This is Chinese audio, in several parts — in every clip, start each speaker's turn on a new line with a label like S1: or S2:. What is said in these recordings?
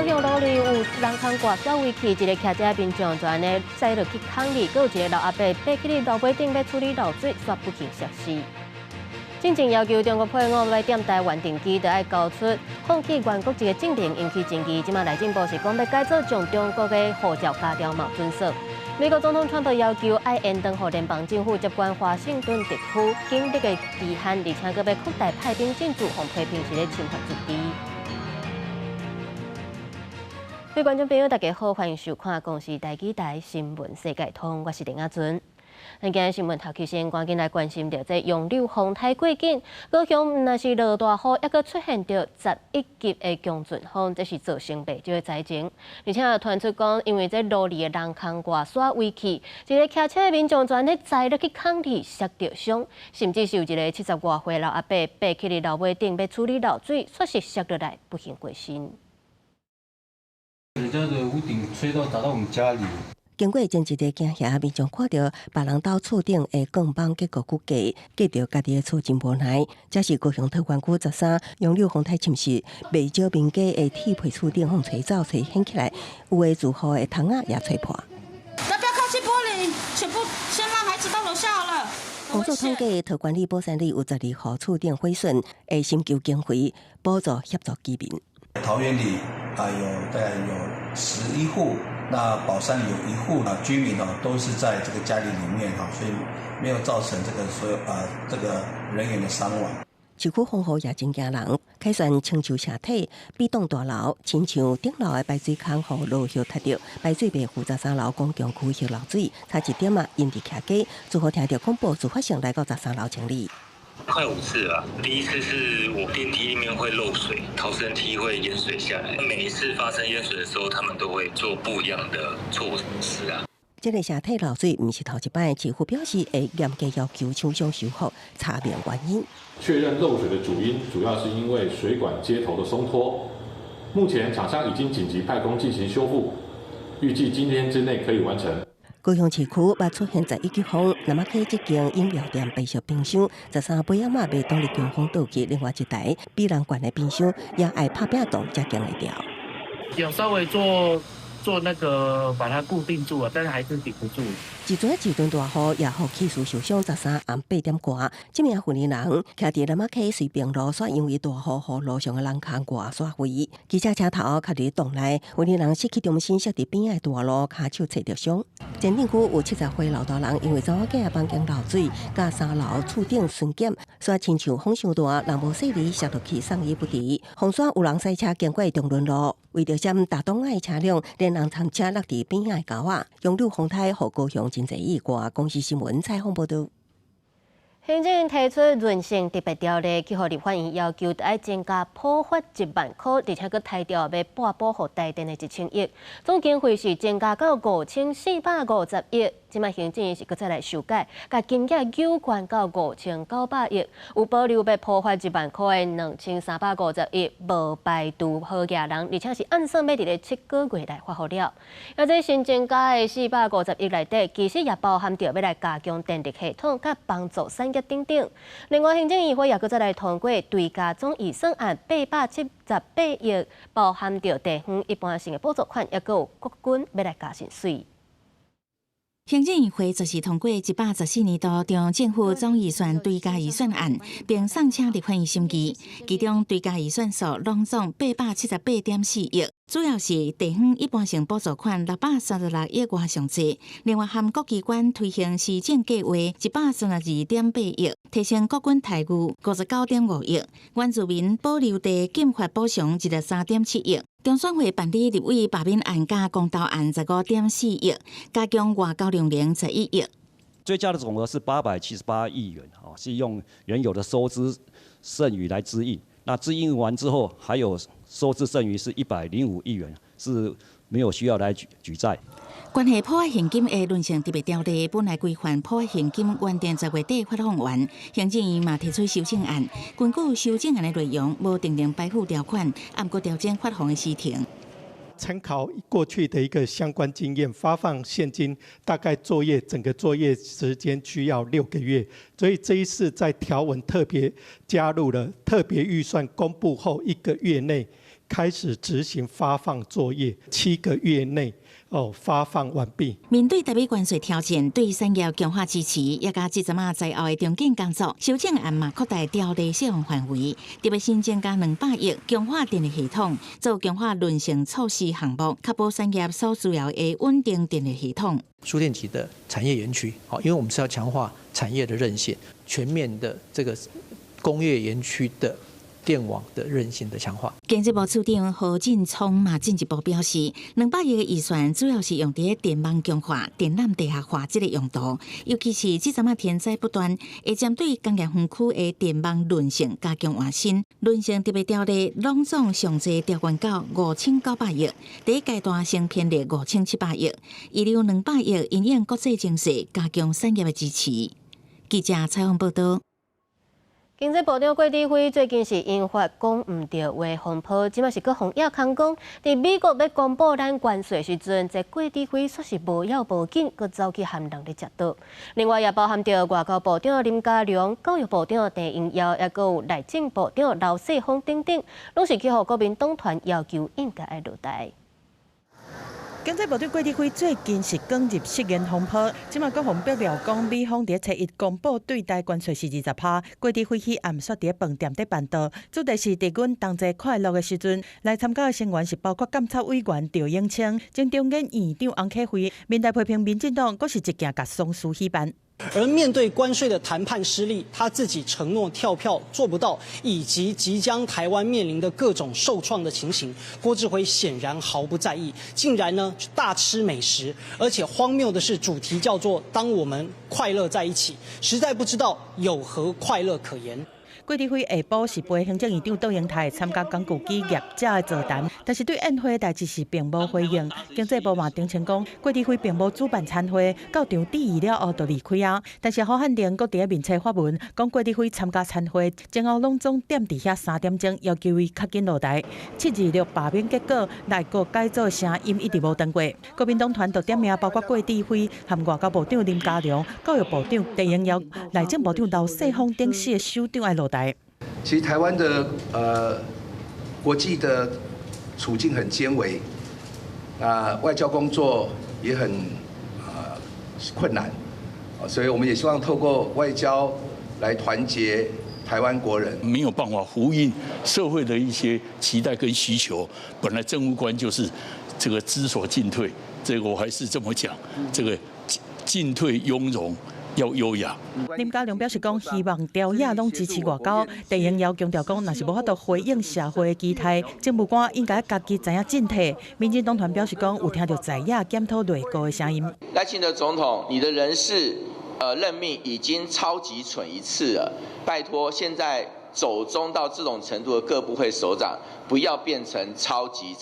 S1: 高雄路里有人扛挂小围起，一个骑车民众就安尼驶落去坑里，还有一个老阿伯爬起哩楼尾顶要处理漏水，煞不幸摔死。进前要求中国配偶来点台湾定期，就要交出放弃原国籍的证明，引起争议。即马内政部是讲要改造将中国的护照加条冇遵守。美国总统川普要求要延长予联邦政府接管华盛顿特区警力的期限，而且佮要扩大派兵进驻，互批评是咧侵犯主权。各位观众朋友，大家好，欢迎收看《公视台记台新闻世界通》，我是林雅纯。咱今日新闻头起先，赶紧来关心到这杨柳风太过紧，高雄若是落大雨，还佫出现着11级的强阵风，这是造成不少的灾情。而且传出讲，因为这路里的人坑外刷围起，一个骑车的民众全咧栽落去坑里，摔着伤，甚至是有一个70多岁老阿伯爬起哩楼尾顶要处理漏水，却是摔落来不幸过身。
S2: 人家的屋顶吹到打到我们家里。
S3: 经过前一日惊吓，民众看到别人家厝顶的钢板结构骨架，记到家己的厝真无奈。这是高雄特管区13杨柳风台侵蚀，未少民家的铁皮厝顶风吹走，吹掀起来，有的住户的窗仔也吹破。
S4: 要不要靠近玻璃？全部先让孩子到楼下好了。
S3: 工作统计，特管里保山里有12户厝顶毁损，会寻求经费补助协助居民。
S5: 桃园里大概有11户。那宝山有1户居民都是在这个家里面所以没有造成这个所有这个人员的伤亡。
S3: 市区风雨也真惊人，凯旋青树斜体，比栋大楼，亲像顶楼的排水孔互落叶踢着，排水被负责13楼公共区域漏水，差一点因伫徛街，最后听到广播自发性来到13楼清理。
S6: 快5次了，第一次是我电梯里面会漏水，逃生梯会淹水下来。每一次发生淹水的时候，他们都会做不一样的措施啊。
S3: 这个下体漏水不是头一摆，市府表示会严格要求厂商修复，查明原因。
S7: 确认漏水的主因，主要是因为水管接头的松脱。目前厂商已经紧急派工进行修复，预计今天之内可以完成。
S3: 高雄市区捌出现11级风，南马溪这间饮料店被烧冰箱，13杯仔嘛被动力强风倒去，另外一台比人悬的冰箱也爱拍拼动才经得掉。
S8: 有稍微做那个把它固定住了，但是还是顶不住。
S3: 一阵大雨也互汽事受伤，13暗8点多，这名妇人人徛伫南马溪水平路，煞因为大雨互路上的人坑外刷飞，机车车头徛伫洞内，妇人人失去重心，摔伫边仔大路，骹手切着伤。前镇区有70岁老大人，因为昨仔个房间漏水，甲3楼厝顶巡检，煞亲像风伤大，人无细里摔落去，送医不治。风煞有人赛车经过中仑路，为着闪大东仔的车辆，连人参车落伫边仔的沟仔，杨柳风台互高雄真侪意外。公司新闻采访报道。
S1: 行政院提出润性特别条例，去互立法院要求要增加普发1万块，而且佮提调要拨补予台电的1000亿，总经费是增加到5450亿。即卖行政院是佮再来修改，甲金额有关到5900亿，有保留要普发1万块的2350亿，无排除好业人，而且是按算要伫咧7个月来发予了。而这新增加的450亿内底，其实也包含着要来加强电力系统，甲帮助产业等等。另外，行政议会也佮再来通过追加总预算案878亿，包含着地方一般性的补助款，也佮有国军要来加薪水。
S9: 行政议会就是通过114年度中政府总预算追加预算案，并送请立法院审议。其中追加预算数拢总878.4亿，主要是地方一般性补助款636亿外上济，另外含国机关推行施政计划132.8亿，提升国军待遇59.5亿，原住民保留地减发补偿13.7亿。中选会办理立委罢免案加公道案15.4亿，加强外交量能11亿。
S10: 追加的总额是878亿元，是用原有的收支剩余来支应。那支应完之后，还有收支剩余是105亿元，是没有需要来举债。
S9: 关系普发现金的论性特别条例本来规范普发现金原定10月底发放完，行政院嘛提出修正案，根据修正案的内容，无订定排付条款，按过调整发放的时程。
S11: 参考过去的一个相关经验，发放现金大概整个作业时间需要6个月，所以这一次在条文特别加入了特别预算公布后1个月内开始执行发放作业，7个月内发放完毕。
S9: 面对台北关税挑战对产业强化支持，也加即阵啊在后的重建工作，修正案嘛扩大条例适用范围，特别新增加200亿强化电力系统，做强化轮性措施项目，确保产业所需要的稳定电力系统。
S12: 输电级的产业园区，因为我们是要强化产业的韧性，全面的这个工业园区的电网的韧性的强化。
S9: 经济部处长何进聪嘛进一步表示，200亿的预算主要是用在电网强化、电缆地下化这个用途，尤其是即阵啊天灾不断，会针对工业园区的电网韧性加强换新。韧性特别条例拢总上济调悬到5900亿，第一阶段先编列5700亿，预留200亿因应国际情势加强产业的支持。记者采访报道。
S1: 经济部长郭志辉最近是引发讲唔对话风波，即马是搁红亚康讲，伫美国要公布咱关税时阵，这郭志辉说是无要无紧，搁走去含人咧食倒。另外也包含着外交部长林佳龙、教育部长陈英耀，也搁有内政部长刘世芳等等，拢是去互国民党团要求应该爱落台。
S13: 经济部长郭志辉最近是捲入食言风波，即马各方爆料讲，美方伫7月公布对台关税是20%，郭志辉去暗说伫饭店底办桌，主题是伫阮同齐快乐的时阵，来参加的成员是包括监察委员赵永清、前中研院长洪启辉，面台批评民进党，佫是一件甲松树戏班。
S14: 而面对关税的谈判失利，他自己承诺跳票做不到，以及即将台湾面临的各种受创的情形，郭志辉显然毫不在意，竟然呢大吃美食，而且荒谬的是，主题叫做“当我们快乐在一起”，实在不知道有何快乐可言。
S13: 郭志辉下晡是陪行政院长窦英泰参加港股企业者的座谈，但是对宴会的代志是并无回应。经济部嘛澄清讲，郭志辉并无主办餐会，到场致意了后就离开啊。但是郝汉廷搁伫面册发文，讲郭志辉参加餐会前后拢总点伫遐3点钟，要求伊较紧落台。726罢免结果，内阁改组的声音一直无断过。国民党团就点名包括郭志辉和外交部长林佳龙、教育部长陈英耀、内政部长刘世芳等4个首长爱落台。
S15: 其实台湾的国际的处境很艰危，外交工作也很困难，所以我们也希望透过外交来团结台湾国人。
S16: 没有办法呼应社会的一些期待跟需求，本来政务官就是这个知所进退，这个我还是这么讲，这个进退雍容。要优雅。
S13: 林佳龙表示讲，希望朝野拢支持外交。陈英耀强调讲，若是无法度回应社会的期待，政务官应该家己知影进退。民进党团表示讲，有听到在野检讨内阁的声音。
S17: 赖清德总统，你的人事任命已经超级蠢一次了，拜托，现在走中到这种程度的各部会首长，不要变成超级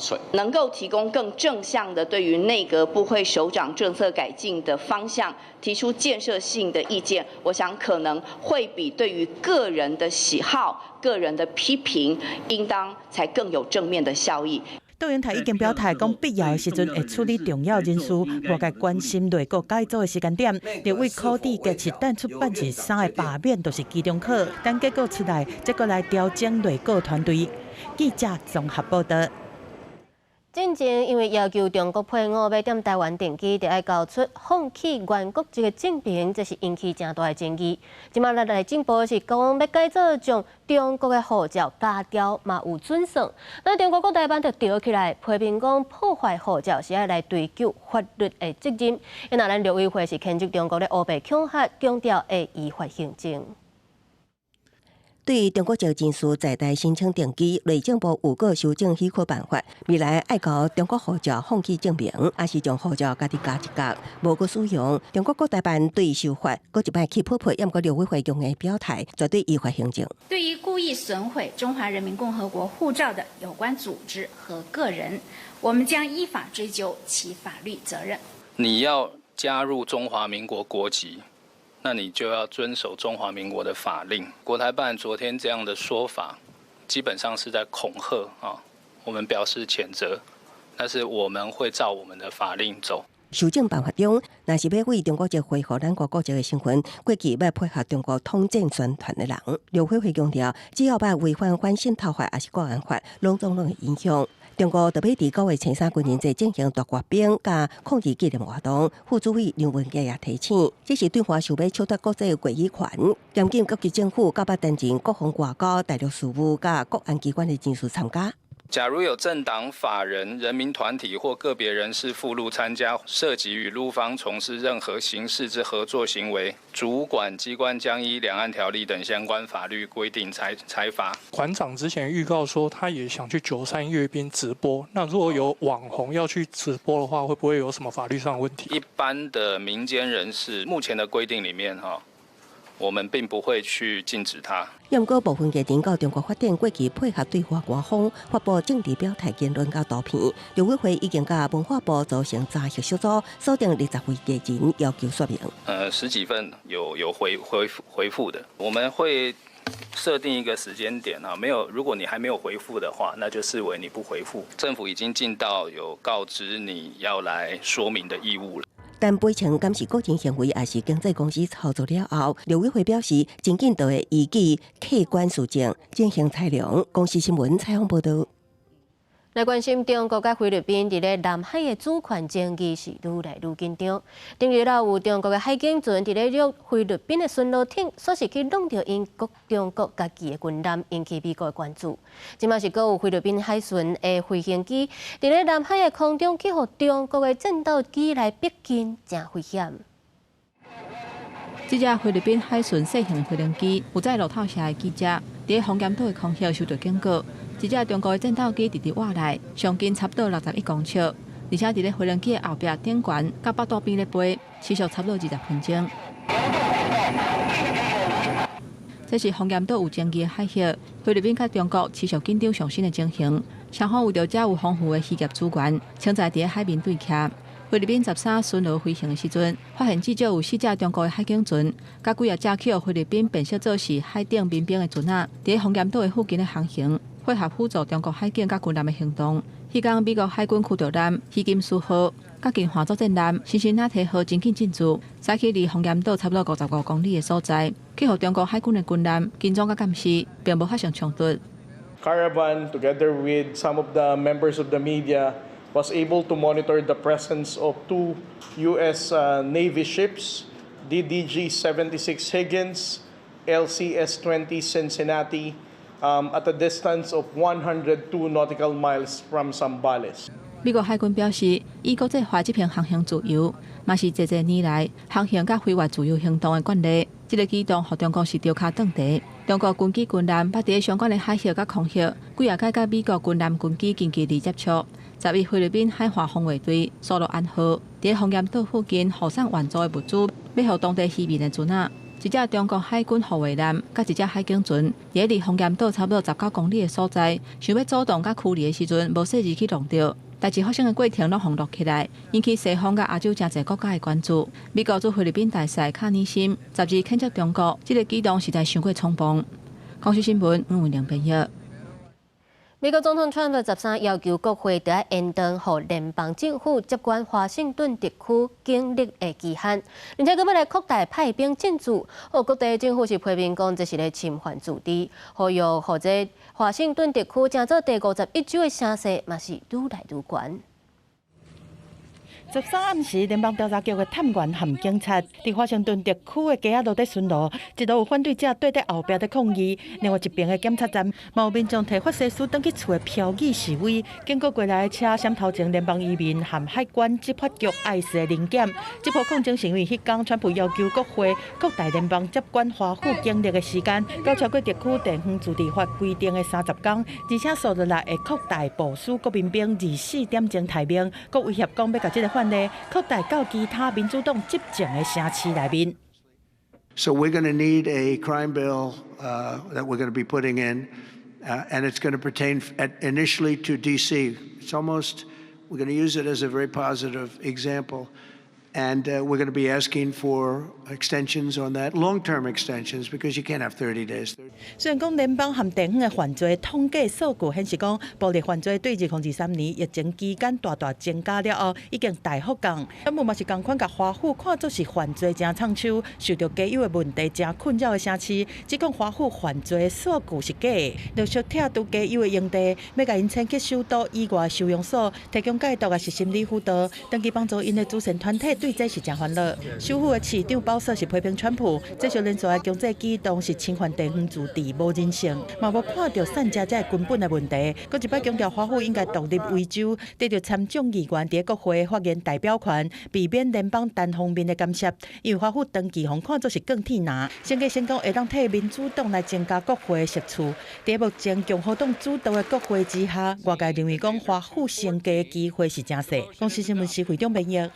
S17: 蠢，
S18: 能够提供更正向的对于内阁部会首长政策改进的方向，提出建设性的意见，我想可能会比对于个人的喜好、个人的批评，应当才更有正面的效益。
S13: 窦英泰已经表态，讲必要的时阵会处理重要人事，外界关心内阁改组的时间点。立委考虑加持等出办是3个罢免，都是期中考，但结果出来，再过来调整内阁团队。记者综合报道。
S1: 进前因为要求中国配偶要踮台湾定居，就要交出放弃原国籍的证明，这是引起正大的争议。即马内政部是讲要改造将中国的护照加掉，嘛有准算。那中国国台办就调起来，批评讲破坏护照是要来追究法律的责任。因那咱陆委会是谴责中国咧乌白恐吓，强调会依法行政。
S3: 对中国籍人士在台申请定居，内政部有个修正许可办法，未来爱交中国护照放弃证明，还是将护照家己加一格，无个使用。中国国台办对修法，搁一摆去批评，也毋过陆委会用的表态，绝对依法行政。
S19: 对于故意损毁中华人民共和国护照的有关组织和个人，我们将依法追究其法律责任。
S20: 你要加入中华民国国籍，那你就要遵守中华民国的法令。国台办昨天这样的说法，基本上是在恐吓啊，我们表示谴责，但是我们会照我们的法令走。
S3: 修正办法中，若是要为中国籍恢复咱国国籍的身份，过去要配合中国统战宣传的人，刘慧慧强调，只要把违反反渗透法还是国安法，拢会影响。中国特别伫9月青山军人节进行大阅兵甲抗日纪念活动，副主委梁文杰也提醒，这是对华想要抢夺国际国语权，严禁各级政府甲捌担任国防外交、大陆事务甲国安机关的人士参加。
S20: 假如有政党、法人、人民团体或个别人士附录参加，涉及与陆方从事任何形式之合作行为，主管机关将依两岸条例等相关法律规定裁罚。
S21: 馆长之前预告说，他也想去93阅兵直播。那如果有网红要去直播的话，会不会有什么法律上的问题？
S20: 一般的民间人士，目前的规定里面我们并不会去禁止它。
S3: 不过部分艺人到中国发展，过去配合对华官方发布政治表态言论甲图片，陆委会已经甲文化部组成查核小组，锁定20位艺人，要求说明。
S20: 10几份有回复的，我们会设定一个时间点没有，如果你还没有回复的话，那就视为你不回复。政府已经尽到有告知你要来说明的义务了。
S3: 但赔偿敢是个人行为，还是经纪公司操作了后，陆委会表示，真紧就会依据客观事证进行裁量。公司新闻采访报道。
S1: 来关心中国甲菲律宾伫咧南海的主权争议是愈来愈紧张。近日有中国的海警船伫咧约菲律宾的巡逻艇，说是去弄着因中国家己的军舰，引起美国的关注。即嘛是阁有菲律宾海巡的飞行机伫咧南海的空中去互中国的战斗机来逼近，真危险。
S22: 这只菲律宾海巡小型飞行机有载路透社的记者，伫红岩岛的空隙收到警告。一只中国的战斗机直直挖来，上近差不多61公尺，而且伫咧飞行机的后壁顶悬，甲北岛边咧飞，持续差不多20分钟。这是红岩岛有争议的海域，菲律宾甲中国持续紧张上升的情形。双方为着遮有丰富的渔业资源，请在伫咧海面对徛。菲律宾13巡逻飞行的时阵，发现至少有4只中国的海警船，甲几架载去菲律宾变色做是海顶民兵的船仔，伫咧红岩岛的附近咧航行。配合辅助中国海警甲军舰的行动，迄天美国海军驱逐舰“希金斯号”甲近华作战舰“辛辛那提号”真紧进驻，驶去离红岩岛差不多55公里的所在，去互中国海军的军舰跟踪甲监视，并无发生冲突。
S23: Caravan, together with some of the members of the media, was able to monitor the presence of 2 U.S. Navy ships, DDG-76 Higgins, LCS-20 Cincinnati, at a distance of 102 nautical miles from Zambales.
S22: 美国海军表示，以国际化这片航行自由，嘛是这年来航行甲非越自由行动的惯例。这个举动，互中国是丢卡断地。中国军机军舰捌伫相关的海域甲空域，几下届甲美国军舰军机近距离接触。10日，菲律宾海华防卫队苏洛安号伫红岩岛附近护送援助的物资，要互当地渔民的船仔。一只中国海军护卫舰甲一只海警船，伫离红岩岛差不多19公里的所在，想要主动甲驱离的时阵，无细日去弄着。代志发生的过程拢轰录起来，引起西方甲亚洲真侪国家的关注。美国驻菲律宾大使卡尼森10日谴责中国，这个举动实在伤过匆忙。公司新闻吴文良编译。
S1: 美国总统川普13要求国会得要延长予联邦政府接管华盛顿特区警力的期限，而且佫要来扩大派兵进驻。各地政府是批评讲这是咧侵犯主权，呼吁或者华盛顿特区正做第51州的声势，嘛是愈来愈悬。
S13: 13暗时，联邦调查局的探员含警察伫华盛顿特区的街仔路在巡逻，一路有反对者对在后壁在抗议。另外一边的检察站，嘛有民众提法西斯返去厝的飘语示威。经过过来的车闪头前，联邦移民含海关执法局爱视的临检。这波抗争是因为迄天川普要求国会扩大联邦接管华府警力的时间，到超过特区地方自治法规定的30天，而且数日内会扩大部署国民兵24点钟提名，佮威胁讲要甲这个法例扩大到其他民主党执政的城市内面。
S24: So we're going to need a crime bill that we're going to be putting in, and it's going to pertain initially to D.C. It's almost, we're going to use it as a very positive example. And we're going to be asking for extensions on that, long-term extensions, because you can't have 30 days.
S13: 虽然讲联邦和地方的犯罪统计数据显示讲，暴力犯罪对2023年疫情期间大增加了后，已经大幅降。政府嘛是同款甲华府看作是犯罪真创手，受到加油的问题真困扰的城市，只讲华府犯罪数据是假的。陆续拆除加油的营地，要甲因迁去首都以外收容所，提供解毒也是心理辅导，长期帮助因的主权团体。 对这是真烦恼。首府的市长保守是批评川普，这些连续的经济举动是侵犯地方自治，无人性，嘛无看到散家这根本的问题。佮一摆强调华府应该独立为主，得到参众议员伫国会发言代表权，避免联邦单方面的干涉。因为华府长期互看作是更天拿，先计先讲会当替民主党来增加国会的席次。在目前共和党主导的国会之下，外界认为讲华府升级的机会是真细。公司新闻是会长编译。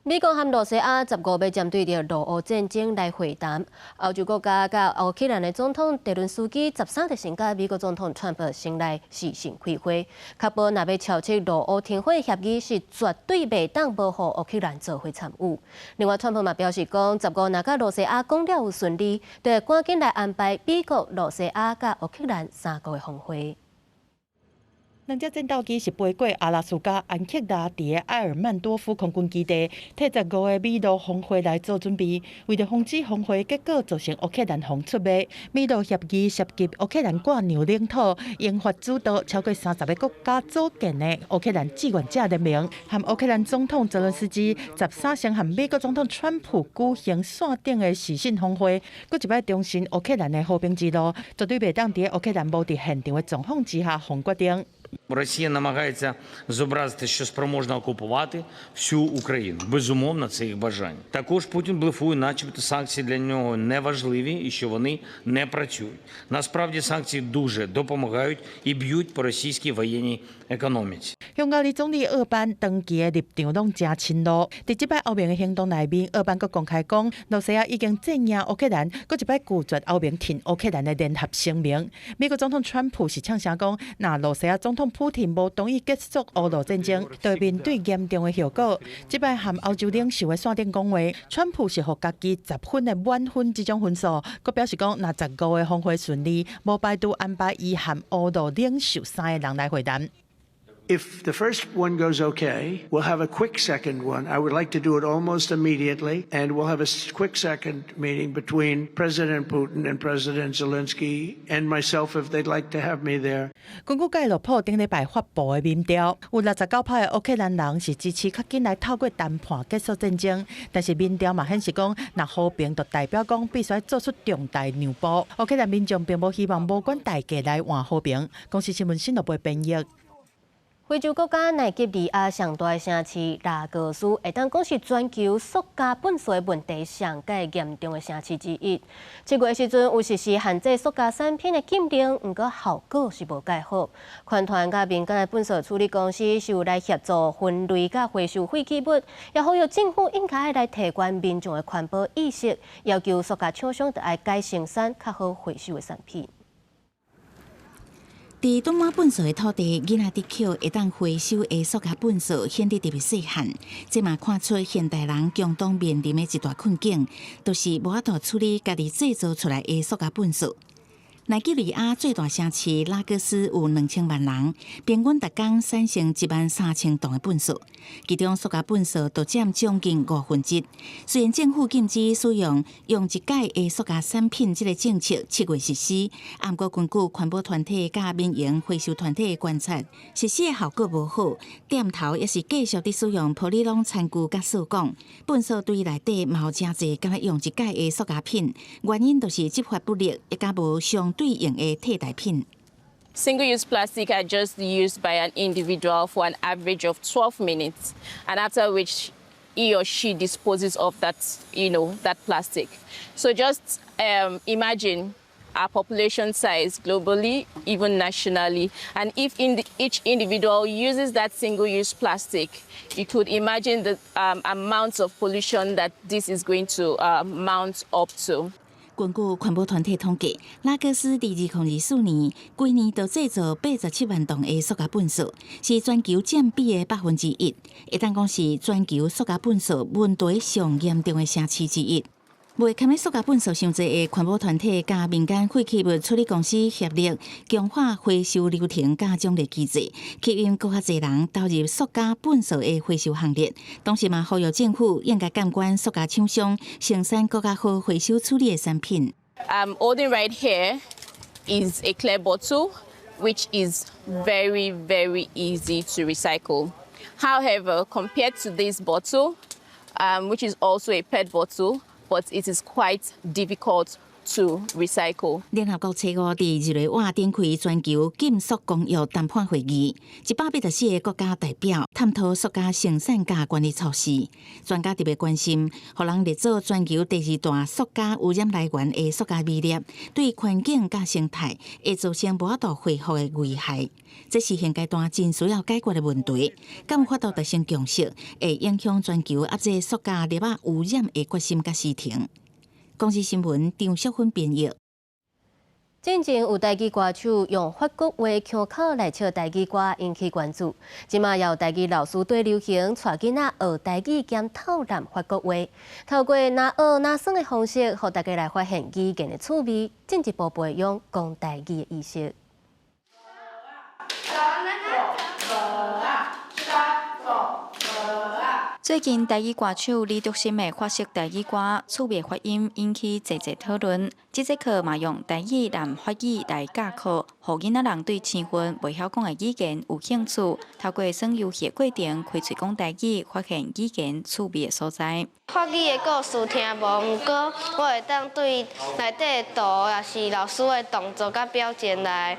S1: 美国和罗西亚15要针对着俄乌战争来会谈。欧洲国家甲乌克兰的总统泽伦斯基13日先甲美国总统川普先来视讯开会，确保若要敲切俄乌停火协议是绝对袂当无互乌克兰做伙参与。另外，川普嘛表示讲，15若甲罗西亚讲了有顺利，就会赶紧来安排美国、罗西亚甲乌克兰3国的峰会。
S13: 两只战斗机是飞过阿拉斯加安克拉伫个埃尔曼多夫空军基地，替15个美陆峰会来做准备。为了防止峰会结果造成乌克兰方出卖，美陆协议涉及乌克兰挂牛领土，英法主导超过30个国家组建的乌克兰志愿者联盟，和乌克兰总统泽伦斯基13先和美国总统川普举行线顶的视讯峰会，佮一摆重申乌克兰的和平之路，绝对袂当伫乌克兰无伫现场的状况之下方决定。
S2: Росія намагається зобразити, що спроможна окупувати всю Україну. Безумовно, це їх бажання. Також Путін блефує, начебто санкції для нього не важливі і що вони не працюють. Насправді санкції дуже допомагають і б'ють по російській воєнній економіці.
S13: 匈牙利总理奥班长期的立场拢真亲露，伫即摆欧盟的行动内面，奥班阁公开讲，罗西亚已经镇压乌克兰，阁一摆拒绝欧盟挺乌克兰的联合声明。美国总统川普是呛声讲，若罗西亚总统普京无同意结束乌俄战争，就会面对严重的后果。即摆和欧洲领袖的线顶讲话，川普是互家己10分的满分这种分数，阁表示讲，若15个峰会顺利，无排除安排伊和乌俄领袖3个人来会谈。
S24: If the first one goes okay, we'll have a quick second one. I would like to do it almost immediately, and we'll have a quick second meeting between President Putin and President Zelensky and myself if they'd like to have me there.
S13: 根据盖洛普顶礼拜发布的民调，有69%的乌克兰人是支持较紧来透过谈判结束战争，但是民调嘛显示讲，若和平就代表讲必须做出重大让步。乌克兰民众并无希望无管代价来换和平。公司新闻新闻部编译。
S1: 非洲国家奈及利亚上大的城市拉各斯，会当讲是全球塑胶本数问题上界严重的城市之一。7月时阵有实施限制塑胶产品的禁令，不过效果是无介好。环团甲民间的本数处理公司是有来协助分类甲回收废弃物，也呼吁政府应该来提高民众的环保意识，要求塑胶厂商得爱改生产较好回收的产品。
S9: 伫东马本数的土地，囡仔伫捡会当回收的塑胶本数显得特别细汉，这嘛看出现代人共同面临的一大困境，就是无法度处理家己制造出来的塑胶本数。奈及利亚最大城市拉各斯有2000万人，平均每天产生13000吨的粪扫，其中塑胶粪扫就占将近1/5。虽然政府禁止使用一届的塑胶产品这个政策7月实施，不过根据环保团体甲民营回收团体的观察，实施的效果无好，店头也是继续伫使用ポリ龍餐具甲塑管，粪扫堆内底嘛有真侪敢若用一届的塑胶品，原因就是执法不力，也甲无相对应的替代品。
S4: Single-use plastic are just used by an individual for an average of 12 minutes, and after which he or she disposes of that, that plastic. So just imagine our population size globally, even nationally, and if each individual uses that single-use plastic, you could imagine the amounts of pollution that this is going to mount up to.
S9: 根据环保团体统计，拉各斯伫2024年规年就制造87万吨的塑胶粪扫，是全球占比的1%，会当讲是全球塑胶粪扫问题上严重的城市之一。为堪的塑胶粪扫伤济的环保团体甲民间废弃物处理公司协力，强化回收流程甲奖励机制，吸引更较侪人投入塑胶粪扫的回收行列。同时嘛，呼吁政府应该监管塑胶厂商生产更加好回收处理的产品。
S4: Holding right here is a clear bottle, which is very, very easy to recycle. However, compared to this bottle, which is also a PET bottle, but it is quite difficult to recycle.
S9: 联合国初五伫日内瓦展开全球禁塑工业谈判会议，184个国家代表探讨塑胶生产加管理措施。专家特别关心，互人列做全球第2大塑胶污染来源的塑胶微粒，对环境加生态会造成无法度恢复的危害。这是现阶段真需要解决的问题，敢有法度达成共识，会影响全球压制塑胶粒仔污染的决心甲时程。公司新闻张淑芬编译。
S1: 进前有台语歌手用法国话腔口来唱台语歌，引起关注。即马也有台语老师对流行带囡仔学台语兼透烂法国话，透过拿学拿耍的方式，互大家来发现语言的趣味，进一步培养讲台语的意识。
S5: 最近，台语歌手李独新的法式台语歌趣味发音引起侪侪讨论。这节课嘛用台语和法语来教课，互囡仔人对青春未晓讲的语言有兴趣。透过耍游戏的过程，开喙讲台语，发现语言趣味的所在。
S6: 法语的故事听无，不过我会当对内底的图，也是老师的动作甲表情来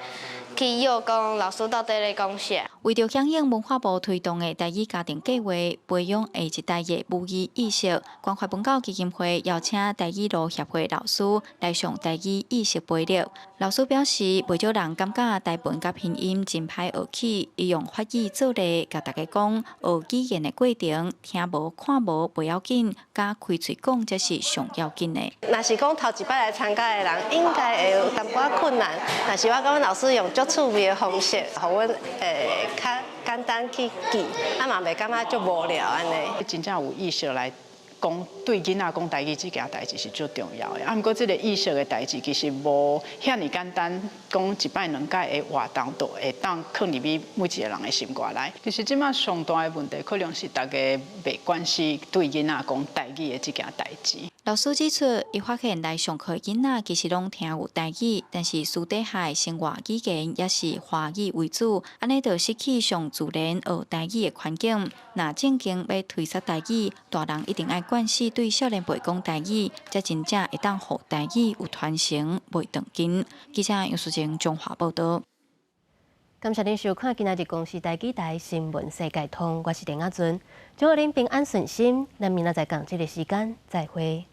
S6: 去诱讲老师到底在讲啥。
S5: 为着响应文化部推动的台语家庭计划，培养下一代的母语意识，关怀文教基金会邀请台语路协会老师来上台语意识培育。老师表示，为咗人感觉台文甲拼音真歹学起，伊用法语做例，甲大家讲学语言的过程，听无看无不要紧，甲开嘴讲才是上要紧的。
S6: 若是讲头一摆来参加的人，应该会有淡薄仔困难。但是我感觉老师用足趣味的方式，互阮较简单去记，嘛袂感觉足无聊安尼。
S7: 真正有意识来讲，对囡仔讲台语这件代志是最重要的。不过这个意识的代志其实无遐尼简单，讲一摆两摆的活动都会当放入去每一个人的心肝内。其实即马上大的问题，可能是大家袂关心对囡仔讲台语的这件代志。
S5: 老师指出，伊发现来上课的囡仔其实拢听有台语，但是私底下的生活语言也是华语为主，安尼就失去上自然学台语的环境。若正经要推销台语，大人一定爱惯势对少年辈讲台语，才真正会当互台语有传承袂断根。记者杨淑静中华报道。
S1: 感谢您收看今仔日公视台语台新闻世界通，我是田雅俊，祝贺您平安顺心，咱明仔载讲这个时间再会。